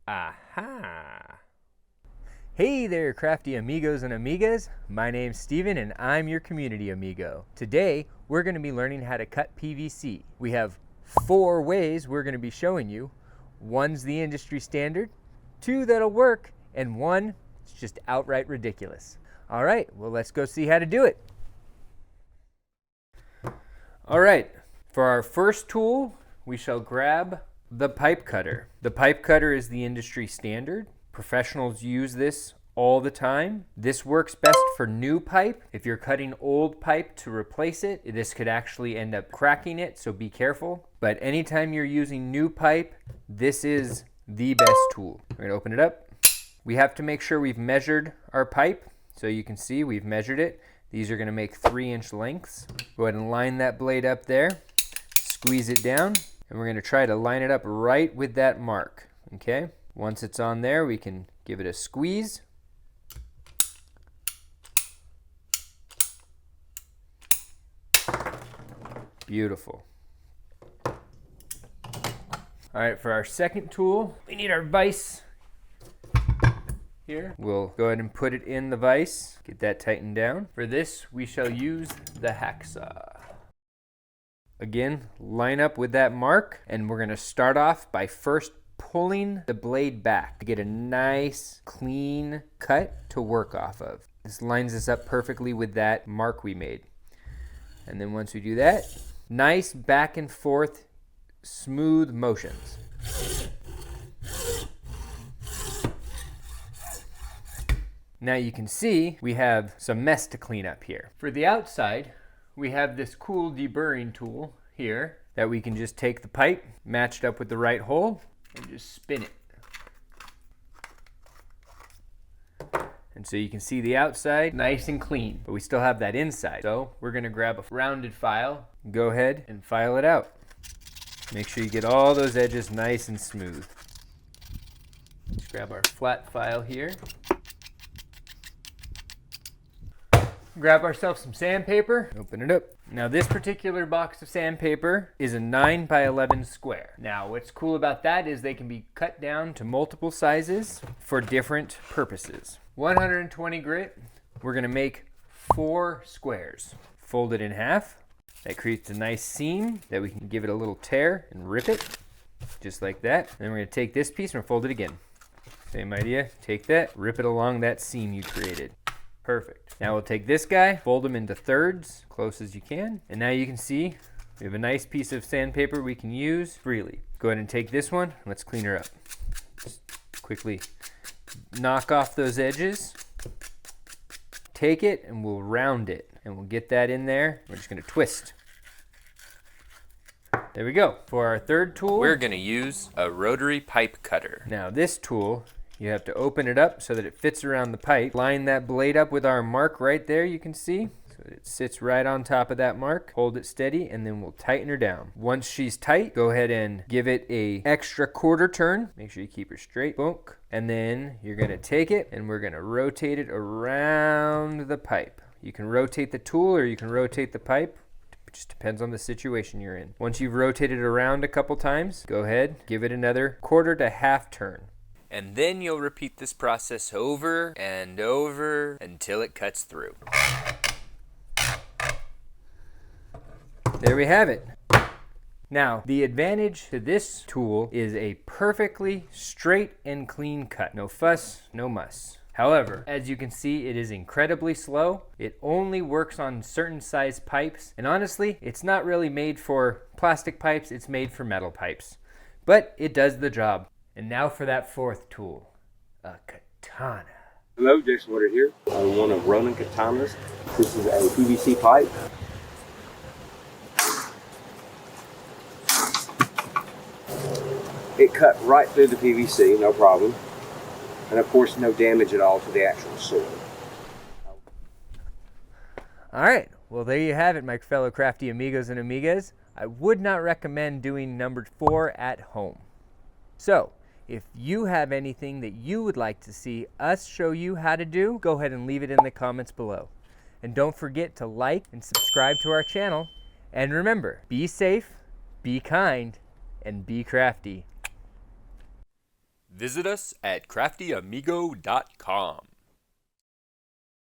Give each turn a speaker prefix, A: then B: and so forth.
A: Aha! Hey there, crafty amigos and amigas. My name's Steven and I'm your community amigo. Today, we're going to be learning how to cut PVC. We have 4 ways we're going to be showing you. One's the industry standard, 2 that'll work, and 1 is just outright ridiculous. All right, well, let's go see how to do it. All right, for our first tool, we shall grab the pipe cutter. The pipe cutter is the industry standard. Professionals use this all the time. This works best for new pipe. If you're cutting old pipe to replace it, this could actually end up cracking it, so be careful. But anytime you're using new pipe, this is the best tool. We're gonna open it up. We have to make sure we've measured our pipe. So you can see we've measured it. These are gonna make 3-inch lengths. Go ahead and line that blade up there. Squeeze it down. And we're going to try to line it up right with that mark, okay? Once it's on there, we can give it a squeeze. Beautiful. All right, for our second tool, we need our vise here. We'll go ahead and put it in the vise, get that tightened down. For this, we shall use the hacksaw. Again, line up with that mark, and we're gonna start off by first pulling the blade back to get a nice, clean cut to work off of. This lines us up perfectly with that mark we made. And then once we do that, nice back and forth, smooth motions. Now you can see we have some mess to clean up here. For the outside, we have this cool deburring tool here that we can just take the pipe matched up with the right hole and just spin it. And so you can see the outside nice and clean, but we still have that inside. So we're gonna grab a rounded file, go ahead and file it out. Make sure you get all those edges nice and smooth. Let's grab our flat file here. Grab ourselves some sandpaper, open it up. Now this particular box of sandpaper is a 9 by 11 square. Now what's cool about that is they can be cut down to multiple sizes for different purposes. 120 grit, we're gonna make 4 squares. Fold it in half. That creates a nice seam that we can give it a little tear and rip it, just like that. Then we're gonna take this piece and fold it again. Same idea, take that, rip it along that seam you created. Perfect. Now we'll take this guy, fold them into thirds, close as you can. And now you can see we have a nice piece of sandpaper we can use freely. Go ahead and take this one, and let's clean her up. Just quickly knock off those edges. Take it and we'll round it. And we'll get that in there. We're just gonna twist. There we go. For our third tool, we're gonna use a rotary pipe cutter. Now this tool, you have to open it up so that it fits around the pipe. Line that blade up with our mark right there, you can see. So that it sits right on top of that mark. Hold it steady, and then we'll tighten her down. Once she's tight, go ahead and give it a extra quarter turn. Make sure you keep her straight. Bonk. And then you're gonna take it, and we're gonna rotate it around the pipe. You can rotate the tool, or you can rotate the pipe. It just depends on the situation you're in. Once you've rotated it around a couple times, go ahead, give it another quarter to half turn. And then you'll repeat this process over and over until it cuts through. There we have it. Now, the advantage to this tool is a perfectly straight and clean cut. No fuss, no muss. However, as you can see, it is incredibly slow. It only works on certain size pipes. And honestly, it's not really made for plastic pipes, it's made for metal pipes. But it does the job. And now for that fourth tool, a katana.
B: Hello, Jason Water here on one of Ronin Katanas. This is a PVC pipe. It cut right through the PVC, no problem. And of course, no damage at all to the actual sword.
A: All right, well there you have it, my fellow crafty amigos and amigas. I would not recommend doing number 4 at home. So, if you have anything that you would like to see us show you how to do, go ahead and leave it in the comments below. And don't forget to like and subscribe to our channel. And remember, be safe, be kind, and be crafty. Visit us at craftyamigo.com.